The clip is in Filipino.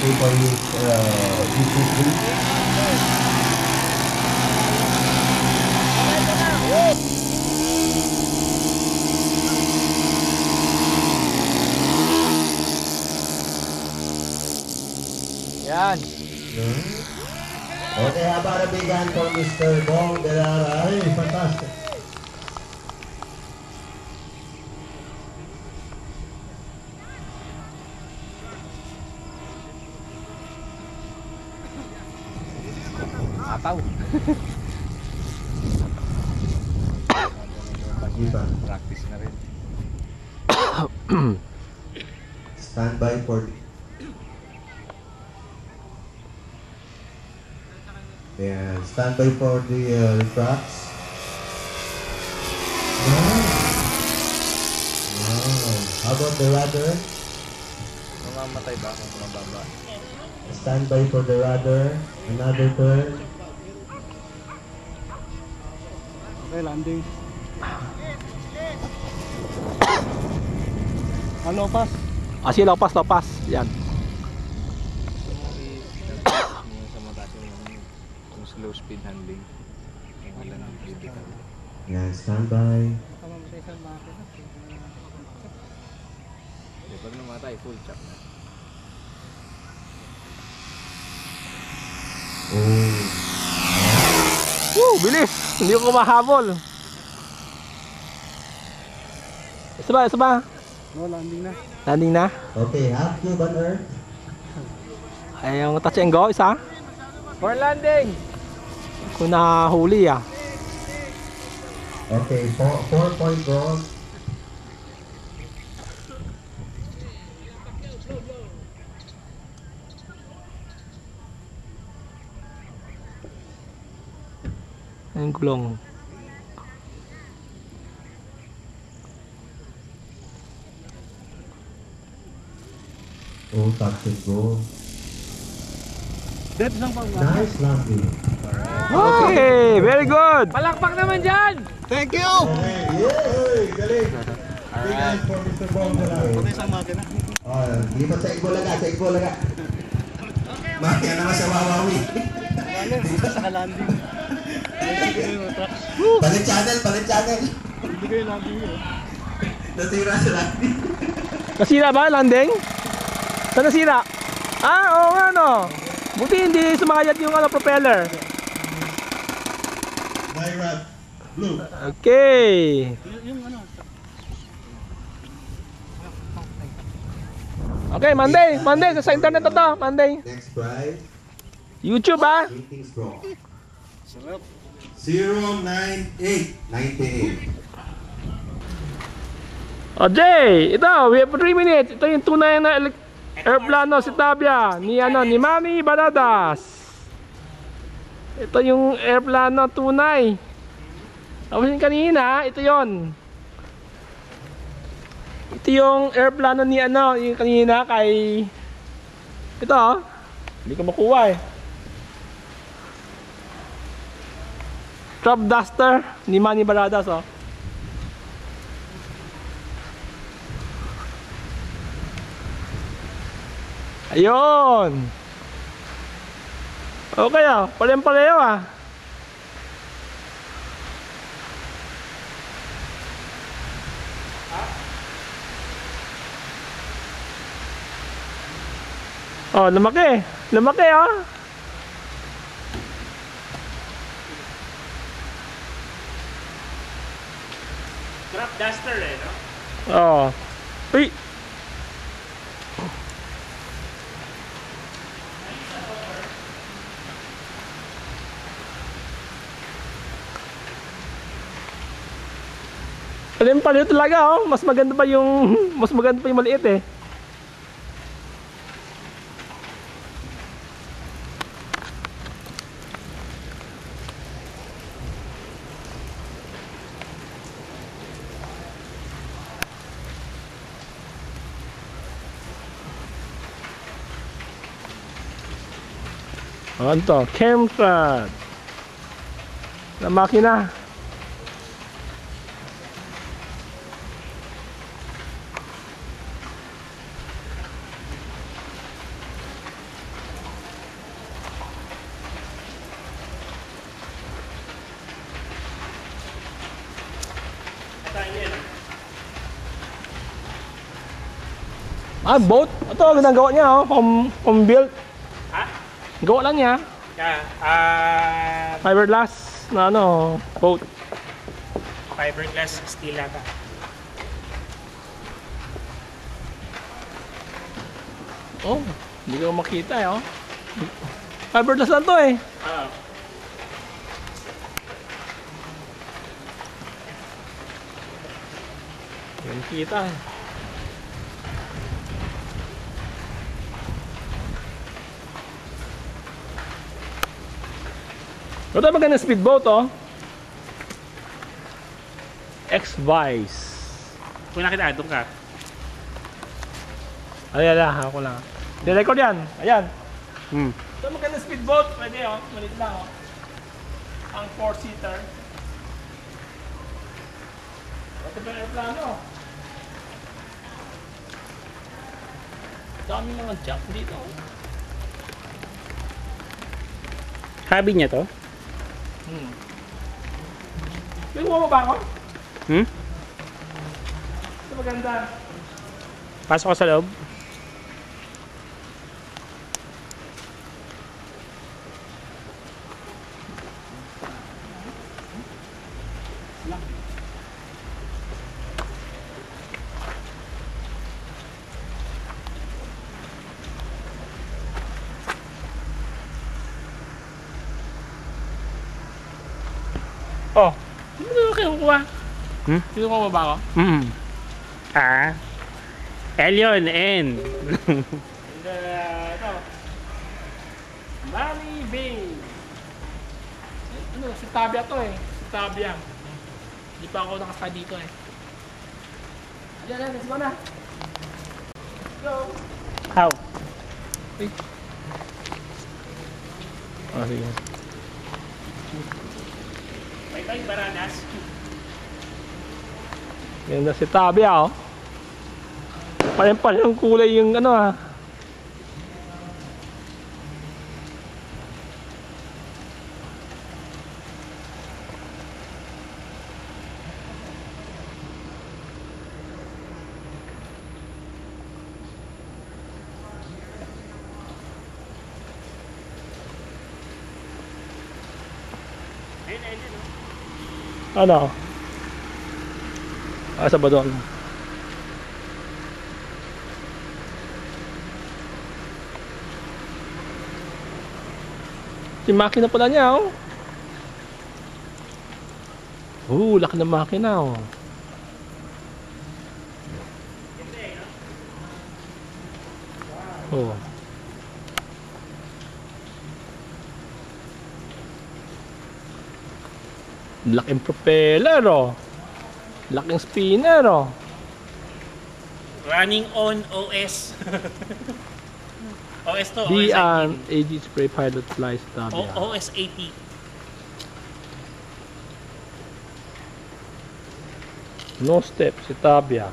okay for you, GT3? Yan. Okay, how about a big hand for Mr. Bong Galara? Hey, fantastic. Apaw. Iba. Practice na rin. Stand by for the... Yeah, stand by for the tracks. Wow. Wow. How about the rudder? Mamamatay ba kung mababa? Stand by for the rudder. Another turn. Okay, landing. Lopas. Sige, lopas. Yan. Yung slow speed handling. Yung ilan ang critical. Yeah, stand by. Pag namatay, full chop na. Oh. Woo, bilis! Hindi ko mahabol. Isa ba? No, landing na. Landing na. Okay, half cube on earth. Ay, yung touch and go, isa. For landing! Kung nahuli Okay, 4-point roll. Yung gulong. Oh, touch and go. Dead lang pang Nice landing. Okay, very good. Palakpak naman dyan! Thank you! Okay, yay! Galing! Big hand for Mr. Bong Galara. Isang makina. Oh, lipat sa Igbolaga. Makina naman sa Wawawi. Sa landing. Palit channel. Hindi kayo landing yun. Natira sa landing. Nasira ba, landing? Saan nasira? Oo nga, no. Buti hindi sumakayat yung propeller. Myrat, blue. Okay. Yung ano. Okay, Monday, sa internet na to, Monday. Next prize, YouTube, ah. Meetings Pro. Sarap. 098. O Jay, ito, we have 3 minutes. Ito yung tunay na airplano si Tabia ni Manny Baradas. Ito yung airplano tunay. Tapos yung kanina, ito yon. Ito yung airplano ni yung kanina kay ito, hindi ko makuha Trap Duster ni Manny Baradas, Ayun. Okay, pareho Oh, lumaki, Trap duster no? Oh. Uy. Pareho talaga, mas maganda pa yung maliit Ano to? Camshot na makina. Ah, boat? Ito, ginagawa niya, oh. Pang-build. Ha? Gawa lang niya. Fiberglass na ano, boat. Fiberglass steel ata. Oh, hindi ko makita eh, oh. Fiberglass lang to eh. Oo. Hindi ko makita eh. Ito magandang speedboat, oh. X-Vice. Kung nakita, doon ka. Ayan lang, ako lang. Di-record yan. Ayan. Hmm. Ito magandang speedboat. Pwede, oh. Malit lang, oh. Ang 4-seater. Ito pa yung aeroplano. Dami mga jack dito, oh. Hobby niya to? May kuha mo ba ako? Hmm? Ito maganda. Pasok ko sa loob. Oh. Hindi mo kinukuha. Hmm? Kinukuha mo ba ako? Hmm. Ah. L yun, N. And ito. Manny Bay. Ano, si Tabia to eh. Si Tabia. Hindi pa ako nakasaka dito eh. Ayan, let's go na. Let's go. How? Ah, sige. May tayong baranas. Ganda si Tabia, oh. Paling yung kulay yung ano, ah. Ayun, ayun, ayun. Ano? Ah, sa Badon. Yung makina pala niya, oh. Laki ng makina, oh. Oh. Laking propeller, oh. Laking spinner, oh. Running on OS. OS to, Dian AG Spray Pilot Flies Tabia. OS 80. No step si Tabia.